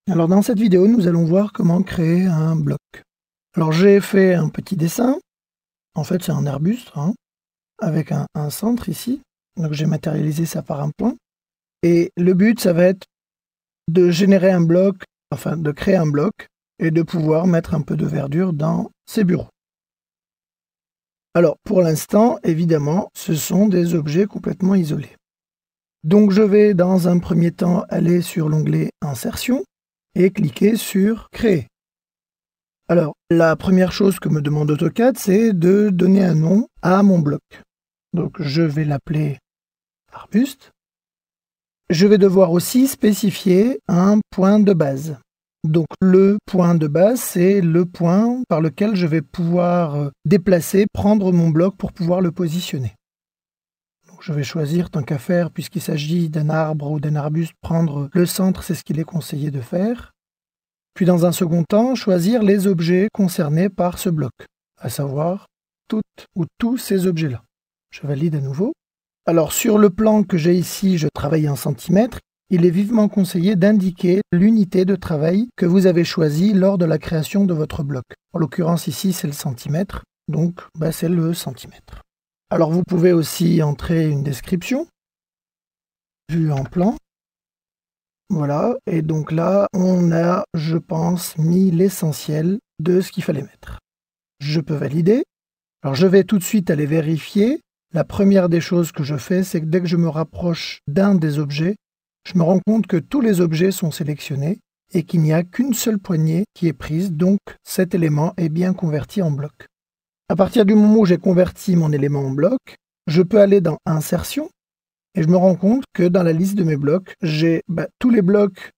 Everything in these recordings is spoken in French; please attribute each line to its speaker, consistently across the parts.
Speaker 1: Alors dans cette vidéo, nous allons voir comment créer un bloc. Alors j'ai fait un petit dessin, en fait c'est un arbuste, avec un centre ici. Donc j'ai matérialisé ça par un point. Et le but, ça va être de générer un bloc, enfin de créer un bloc, et de pouvoir mettre un peu de verdure dans ces bureaux. Alors pour l'instant, évidemment, ce sont des objets complètement isolés. Donc je vais dans un premier temps aller sur l'onglet Insertion et cliquer sur Créer. Alors, la première chose que me demande AutoCAD, c'est de donner un nom à mon bloc. Donc je vais l'appeler arbuste. Je vais devoir aussi spécifier un point de base. Donc le point de base, c'est le point par lequel je vais pouvoir déplacer, prendre mon bloc pour pouvoir le positionner. Donc je vais choisir, tant qu'à faire, puisqu'il s'agit d'un arbre ou d'un arbuste, prendre le centre, c'est ce qu'il est conseillé de faire. Puis dans un second temps, choisir les objets concernés par ce bloc, à savoir toutes ou tous ces objets-là. Je valide à nouveau. Alors sur le plan que j'ai ici, je travaille en centimètres. Il est vivement conseillé d'indiquer l'unité de travail que vous avez choisie lors de la création de votre bloc. En l'occurrence ici, c'est le centimètre, donc c'est le centimètre. Alors vous pouvez aussi entrer une description, vue en plan. Voilà, et donc là, on a, je pense, mis l'essentiel de ce qu'il fallait mettre. Je peux valider. Alors je vais tout de suite aller vérifier. La première des choses que je fais, c'est que dès que je me rapproche d'un des objets, je me rends compte que tous les objets sont sélectionnés et qu'il n'y a qu'une seule poignée qui est prise, donc cet élément est bien converti en bloc. À partir du moment où j'ai converti mon élément en bloc, je peux aller dans Insertion. Et je me rends compte que dans la liste de mes blocs, j'ai tous les blocs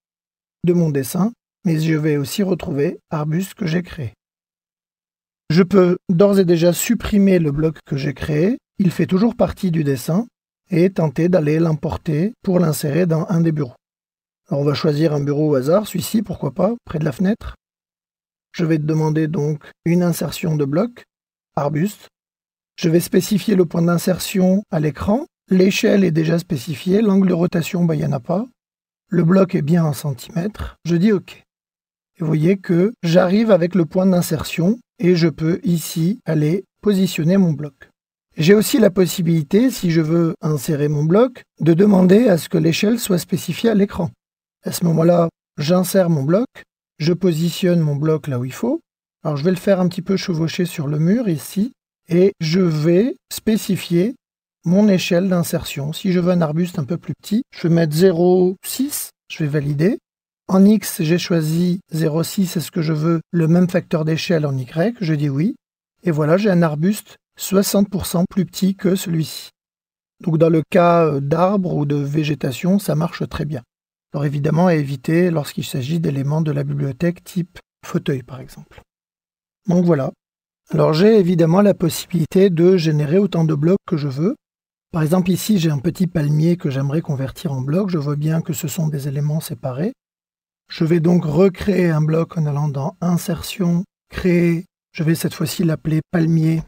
Speaker 1: de mon dessin, mais je vais aussi retrouver arbuste que j'ai créé. Je peux d'ores et déjà supprimer le bloc que j'ai créé, il fait toujours partie du dessin, et tenter d'aller l'importer pour l'insérer dans un des bureaux. Alors on va choisir un bureau au hasard, celui-ci, pourquoi pas, près de la fenêtre. Je vais demander donc une insertion de bloc, arbuste. Je vais spécifier le point d'insertion à l'écran. L'échelle est déjà spécifiée, l'angle de rotation, il n'y en a pas. Le bloc est bien en centimètres. Je dis OK. Et vous voyez que j'arrive avec le point d'insertion et je peux ici aller positionner mon bloc. J'ai aussi la possibilité, si je veux insérer mon bloc, de demander à ce que l'échelle soit spécifiée à l'écran. À ce moment-là, j'insère mon bloc, je positionne mon bloc là où il faut. Alors je vais le faire un petit peu chevaucher sur le mur ici et je vais spécifier mon échelle d'insertion. Si je veux un arbuste un peu plus petit, je vais mettre 0,6, je vais valider. En X, j'ai choisi 0,6, est-ce que je veux le même facteur d'échelle en Y? Je dis oui. Et voilà, j'ai un arbuste 60% plus petit que celui-ci. Donc dans le cas d'arbres ou de végétation, ça marche très bien. Alors évidemment, à éviter lorsqu'il s'agit d'éléments de la bibliothèque type fauteuil par exemple. Donc voilà. Alors j'ai évidemment la possibilité de générer autant de blocs que je veux. Par exemple, ici, j'ai un petit palmier que j'aimerais convertir en bloc. Je vois bien que ce sont des éléments séparés. Je vais donc recréer un bloc en allant dans Insertion, Créer. Je vais cette fois-ci l'appeler palmier.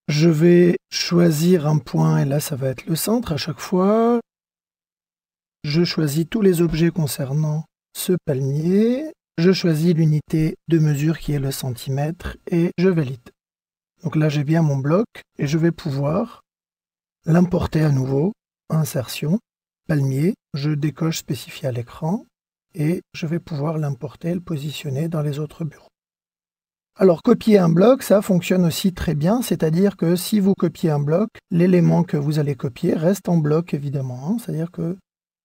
Speaker 1: Je vais choisir un point, et là, ça va être le centre à chaque fois. Je choisis tous les objets concernant ce palmier. Je choisis l'unité de mesure qui est le centimètre et je valide. Donc là, j'ai bien mon bloc et je vais pouvoir l'importer à nouveau, insertion, palmier, je décoche spécifié à l'écran et je vais pouvoir l'importer et le positionner dans les autres bureaux. Alors copier un bloc, ça fonctionne aussi très bien, c'est-à-dire que si vous copiez un bloc, l'élément que vous allez copier reste en bloc évidemment, c'est-à-dire que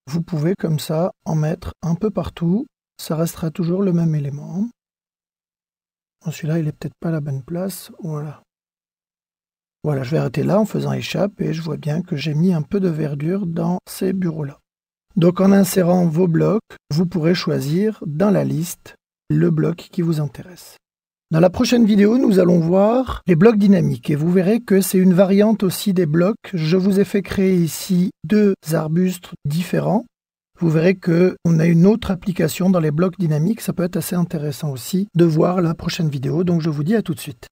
Speaker 1: vous pouvez comme ça en mettre un peu partout, ça restera toujours le même élément. Celui-là, il n'est peut-être pas à la bonne place, voilà. Voilà, je vais arrêter là en faisant échappe et je vois bien que j'ai mis un peu de verdure dans ces bureaux-là. Donc en insérant vos blocs, vous pourrez choisir dans la liste le bloc qui vous intéresse. Dans la prochaine vidéo, nous allons voir les blocs dynamiques et vous verrez que c'est une variante aussi des blocs. Je vous ai fait créer ici deux arbustes différents. Vous verrez qu'on a une autre application dans les blocs dynamiques. Ça peut être assez intéressant aussi de voir la prochaine vidéo. Donc je vous dis à tout de suite.